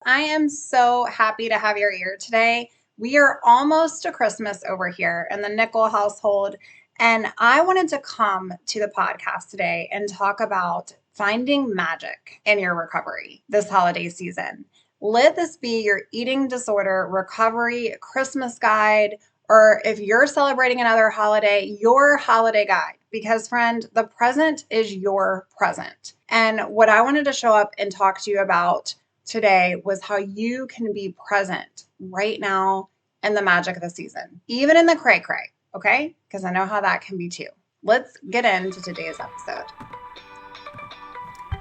I am so happy to have your ear today. We are almost to Christmas over here in the Nickel household, and I wanted to come to the podcast today and talk about finding magic in your recovery this holiday season. Let this be your eating disorder recovery Christmas guide, or if you're celebrating another holiday, your holiday guide. Because, friend, the present is your present. And what I wanted to show up and talk to you about today was how you can be present right now in the magic of the season, even in the cray cray, okay? Because I know how that can be too. Let's get into today's episode.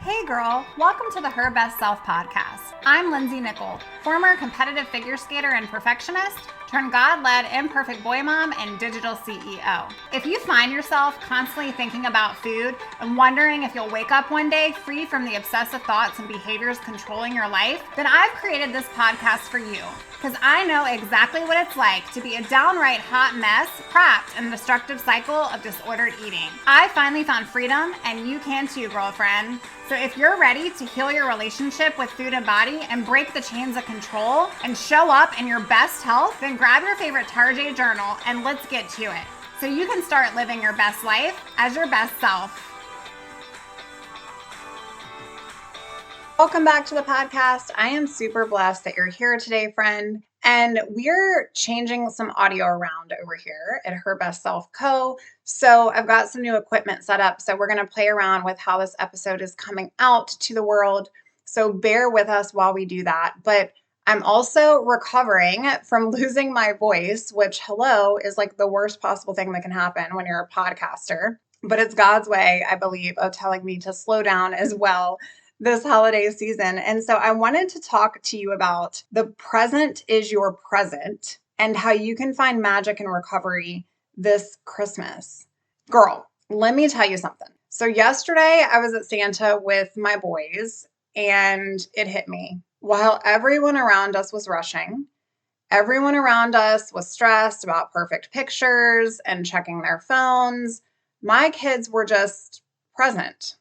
Hey girl, welcome to the Her Best Self podcast. I'm Lindsay Nickel, former competitive figure skater and perfectionist, turned God-led imperfect boy mom and digital CEO. If you find yourself constantly thinking about food and wondering if you'll wake up one day free from the obsessive thoughts and behaviors controlling your life, then I've created this podcast for you. Because I know exactly what it's like to be a downright hot mess trapped in a destructive cycle of disordered eating. I finally found freedom, and you can too, girlfriend. So if you're ready to heal your relationship with food and body and break the chains of control and show up in your best health, then grab your favorite Tarjay journal and let's get to it. So you can start living your best life as your best self. Welcome back to the podcast. I am super blessed that you're here today, friend. And we're changing some audio around over here at Her Best Self Co. So I've got some new equipment set up. So we're going to play around with how this episode is coming out to the world. So bear with us while we do that. But I'm also recovering from losing my voice, which, hello, is like the worst possible thing that can happen when you're a podcaster. But it's God's way, I believe, of telling me to slow down as well this holiday season. And so I wanted to talk to you about the present is your present and how you can find magic and recovery this Christmas. Girl, let me tell you something. So yesterday I was at Santa with my boys and it hit me. While everyone around us was rushing, everyone around us was stressed about perfect pictures and checking their phones, my kids were just present.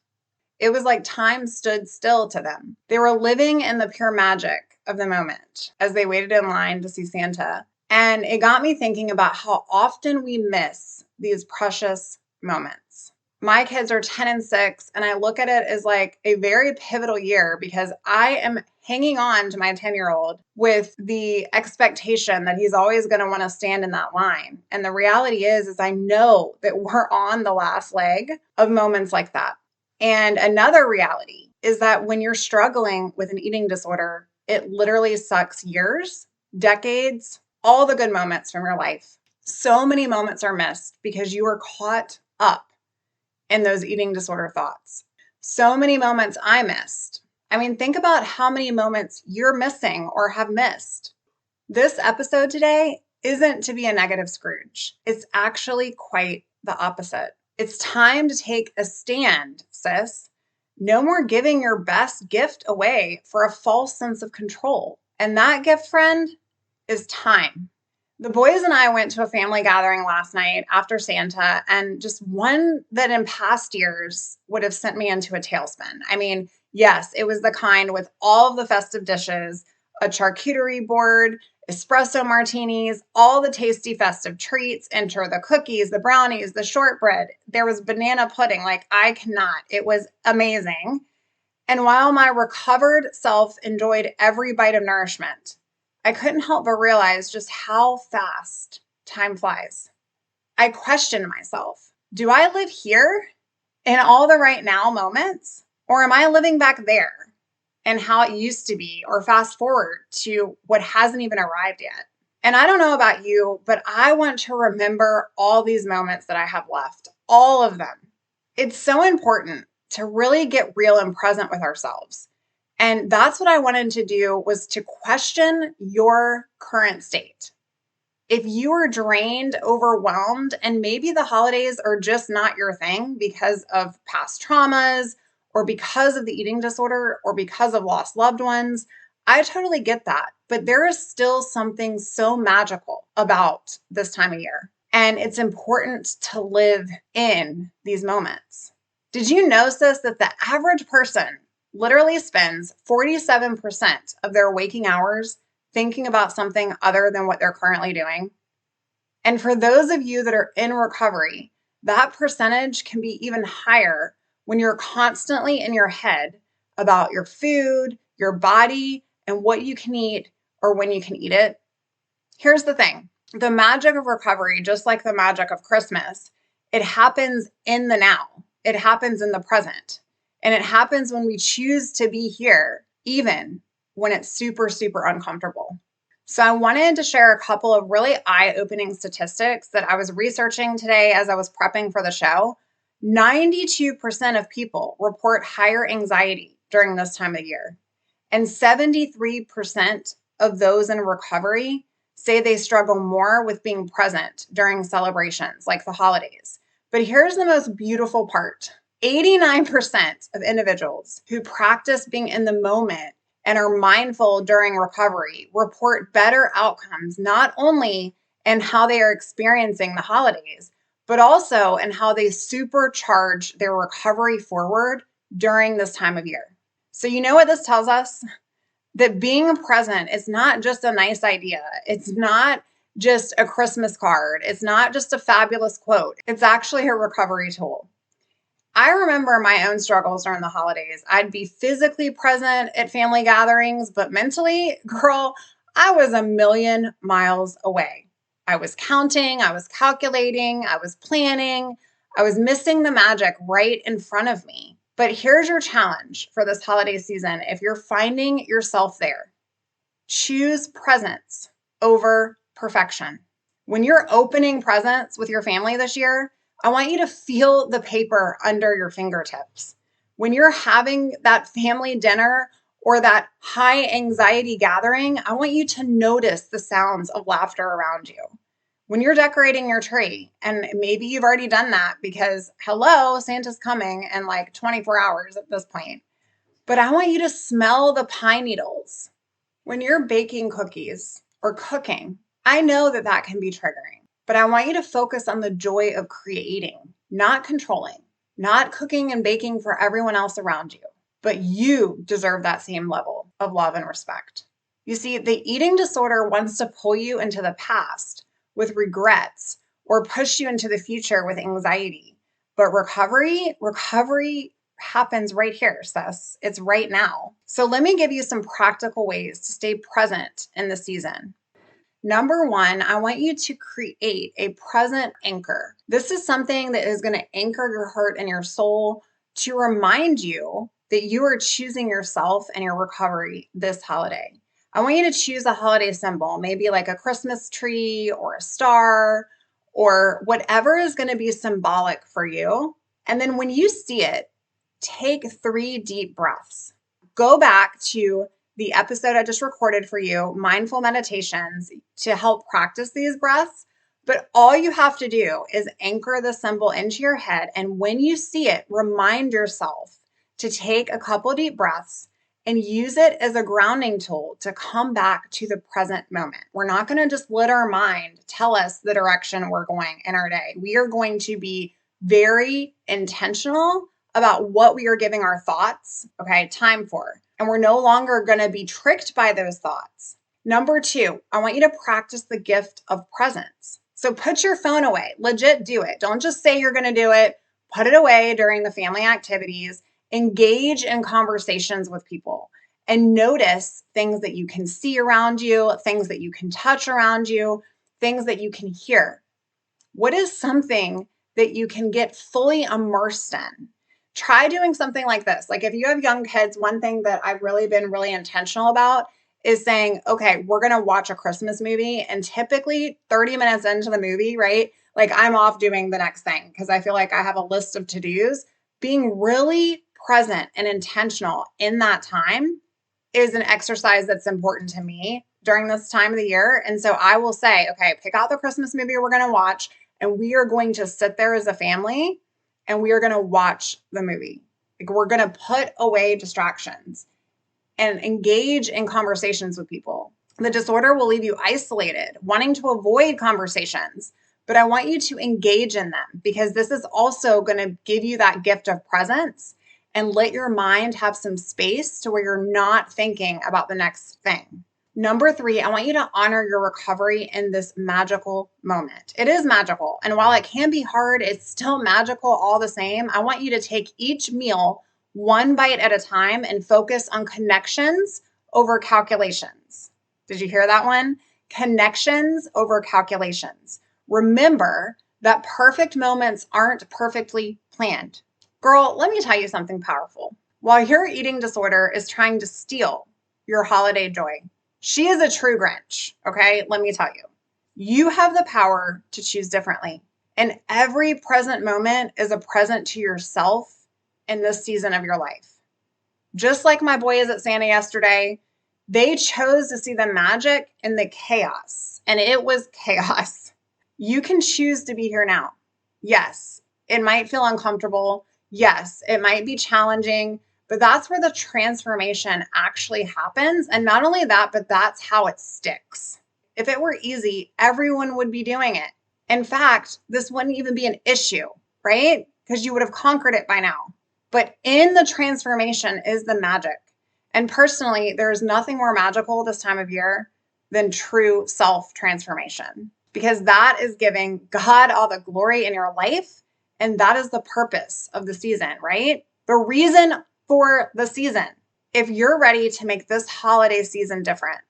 It was like time stood still to them. They were living in the pure magic of the moment as they waited in line to see Santa. And it got me thinking about how often we miss these precious moments. My kids are 10 and 6, and I look at it as like a very pivotal year because I am hanging on to my 10-year-old with the expectation that he's always going to want to stand in that line. And the reality is I know that we're on the last leg of moments like that. And another reality is that when you're struggling with an eating disorder, it literally sucks years, decades, all the good moments from your life. So many moments are missed because you are caught up in those eating disorder thoughts. So many moments I missed. I mean, think about how many moments you're missing or have missed. This episode today isn't to be a negative Scrooge. It's actually quite the opposite. It's time to take a stand, sis. No more giving your best gift away for a false sense of control. And that gift, friend, is time. The boys and I went to a family gathering last night after Santa, and just one that in past years would have sent me into a tailspin. I mean, yes, it was the kind with all of the festive dishes, a charcuterie board, espresso martinis, all the tasty festive treats, enter the cookies, the brownies, the shortbread. There was banana pudding. Like, I cannot. It was amazing. And while my recovered self enjoyed every bite of nourishment, I couldn't help but realize just how fast time flies. I questioned myself. Do I live here in all the right now moments? Or am I living back there? And how it used to be, or fast forward to what hasn't even arrived yet. And I don't know about you, but I want to remember all these moments that I have left, all of them. It's so important to really get real and present with ourselves. And that's what I wanted to do, was to question your current state. If you are drained, overwhelmed, and maybe the holidays are just not your thing because of past traumas, or because of the eating disorder, or because of lost loved ones, I totally get that. But there is still something so magical about this time of year. And it's important to live in these moments. Did you know, sis, that the average person literally spends 47% of their waking hours thinking about something other than what they're currently doing. And for those of you that are in recovery, that percentage can be even higher when you're constantly in your head about your food, your body, and what you can eat or when you can eat it. Here's the thing. The magic of recovery, just like the magic of Christmas, it happens in the now. It happens in the present. And it happens when we choose to be here, even when it's super, super uncomfortable. So I wanted to share a couple of really eye-opening statistics that I was researching today as I was prepping for the show. 92% of people report higher anxiety during this time of year. And 73% of those in recovery say they struggle more with being present during celebrations like the holidays. But here's the most beautiful part. 89% of individuals who practice being in the moment and are mindful during recovery report better outcomes, not only in how they are experiencing the holidays, but also in how they supercharge their recovery forward during this time of year. So you know what this tells us? That being present is not just a nice idea. It's not just a Christmas card. It's not just a fabulous quote. It's actually a recovery tool. I remember my own struggles during the holidays. I'd be physically present at family gatherings, but mentally, girl, I was a million miles away. I was counting, I was calculating, I was planning, I was missing the magic right in front of me. But here's your challenge for this holiday season. If you're finding yourself there, choose presence over perfection. When you're opening presents with your family this year, I want you to feel the paper under your fingertips. When you're having that family dinner or that high anxiety gathering, I want you to notice the sounds of laughter around you. When you're decorating your tree, and maybe you've already done that because, hello, Santa's coming in like 24 hours at this point. But I want you to smell the pine needles. When you're baking cookies or cooking, I know that that can be triggering, but I want you to focus on the joy of creating, not controlling, not cooking and baking for everyone else around you, but you deserve that same level of love and respect. You see, the eating disorder wants to pull you into the past with regrets or push you into the future with anxiety. But recovery happens right here, sis. It's right now. So let me give you some practical ways to stay present in the season. Number one, I want you to create a present anchor. This is something that is going to anchor your heart and your soul to remind you that you are choosing yourself and your recovery this holiday. I want you to choose a holiday symbol, maybe like a Christmas tree or a star or whatever is going to be symbolic for you. And then when you see it, take 3 deep breaths. Go back to the episode I just recorded for you, Mindful Meditations, to help practice these breaths. But all you have to do is anchor the symbol into your head. And when you see it, remind yourself to take a couple deep breaths and use it as a grounding tool to come back to the present moment. We're not going to just let our mind tell us the direction we're going in our day. We are going to be very intentional about what we are giving our thoughts, time for. And we're no longer going to be tricked by those thoughts. Number 2, I want you to practice the gift of presence. So put your phone away, legit do it. Don't just say you're going to do it. Put it away during the family activities. Engage in conversations with people and notice things that you can see around you, things that you can touch around you, things that you can hear. What is something that you can get fully immersed in? Try doing something like this. Like if you have young kids, one thing that I've really been really intentional about is saying, okay, we're going to watch a Christmas movie. And typically 30 minutes into the movie, right? Like I'm off doing the next thing because I feel like I have a list of to-dos. Being really present and intentional in that time is an exercise that's important to me during this time of the year. And so I will say, okay, pick out the Christmas movie we're going to watch, and we are going to sit there as a family and we are going to watch the movie. Like we're going to put away distractions and engage in conversations with people. The disorder will leave you isolated, wanting to avoid conversations, but I want you to engage in them because this is also going to give you that gift of presence. and let your mind have some space to where you're not thinking about the next thing. Number 3, I want you to honor your recovery in this magical moment. It is magical. And while it can be hard, it's still magical all the same. I want you to take each meal one bite at a time and focus on connections over calculations. Did you hear that one? Connections over calculations. Remember that perfect moments aren't perfectly planned. Girl, let me tell you something powerful. While your eating disorder is trying to steal your holiday joy, she is a true Grinch, okay? Let me tell you. You have the power to choose differently. And every present moment is a present to yourself in this season of your life. Just like my boys at Santa yesterday, they chose to see the magic in the chaos, and it was chaos. You can choose to be here now. Yes, it might feel uncomfortable. Yes, it might be challenging, but that's where the transformation actually happens. And not only that, but that's how it sticks. If it were easy, everyone would be doing it. In fact, this wouldn't even be an issue, right? Because you would have conquered it by now. But in the transformation is the magic. And personally, there is nothing more magical this time of year than true self-transformation, because that is giving God all the glory in your life. And that is the purpose of the season, right? The reason for the season. If you're ready to make this holiday season different,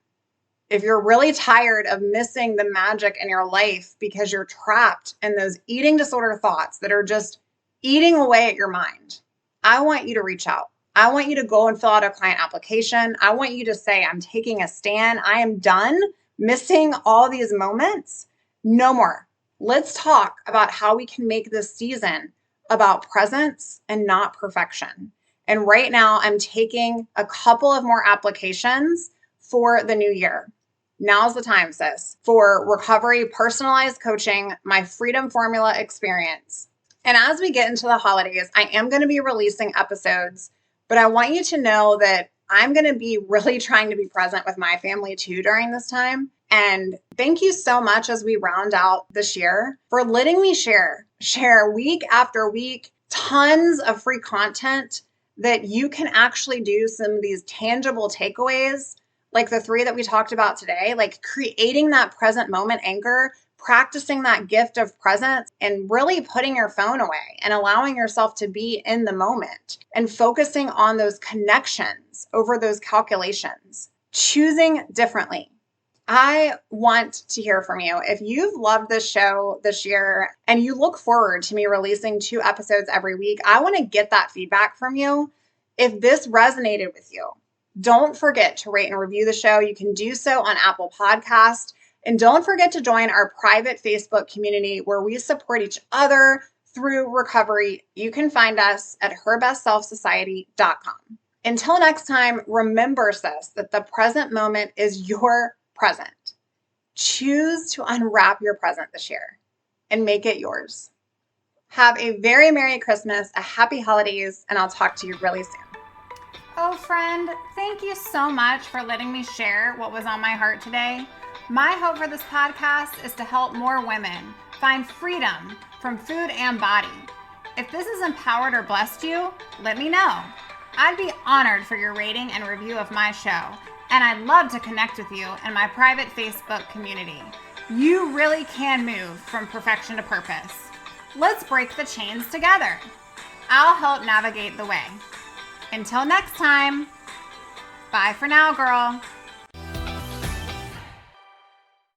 if you're really tired of missing the magic in your life because you're trapped in those eating disorder thoughts that are just eating away at your mind, I want you to reach out. I want you to go and fill out a client application. I want you to say, I'm taking a stand. I am done missing all these moments. No more. Let's talk about how we can make this season about presence and not perfection. And right now, I'm taking a couple of more applications for the new year. Now's the time, sis, for recovery, personalized coaching, my Freedom Formula experience. And as we get into the holidays, I am going to be releasing episodes, but I want you to know that I'm going to be really trying to be present with my family too during this time. And thank you so much as we round out this year for letting me share week after week, tons of free content that you can actually do some of these tangible takeaways, like the 3 that we talked about today, like creating that present moment anchor, practicing that gift of presence, and really putting your phone away and allowing yourself to be in the moment and focusing on those connections over those calculations, choosing differently. I want to hear from you. If you've loved this show this year and you look forward to me releasing 2 episodes every week, I want to get that feedback from you. If this resonated with you, don't forget to rate and review the show. You can do so on Apple Podcast. And don't forget to join our private Facebook community where we support each other through recovery. You can find us at herbestselfsociety.com. Until next time, remember, sis, that the present moment is your present. Choose to unwrap your present this year and make it yours. Have a very Merry Christmas, a happy holidays, and I'll talk to you really soon. Oh, friend, thank you so much for letting me share what was on my heart today. My hope for this podcast is to help more women find freedom from food and body. If this has empowered or blessed you, let me know. I'd be honored for your rating and review of my show, and I'd love to connect with you in my private Facebook community. You really can move from perfection to purpose. Let's break the chains together. I'll help navigate the way. Until next time, bye for now, girl.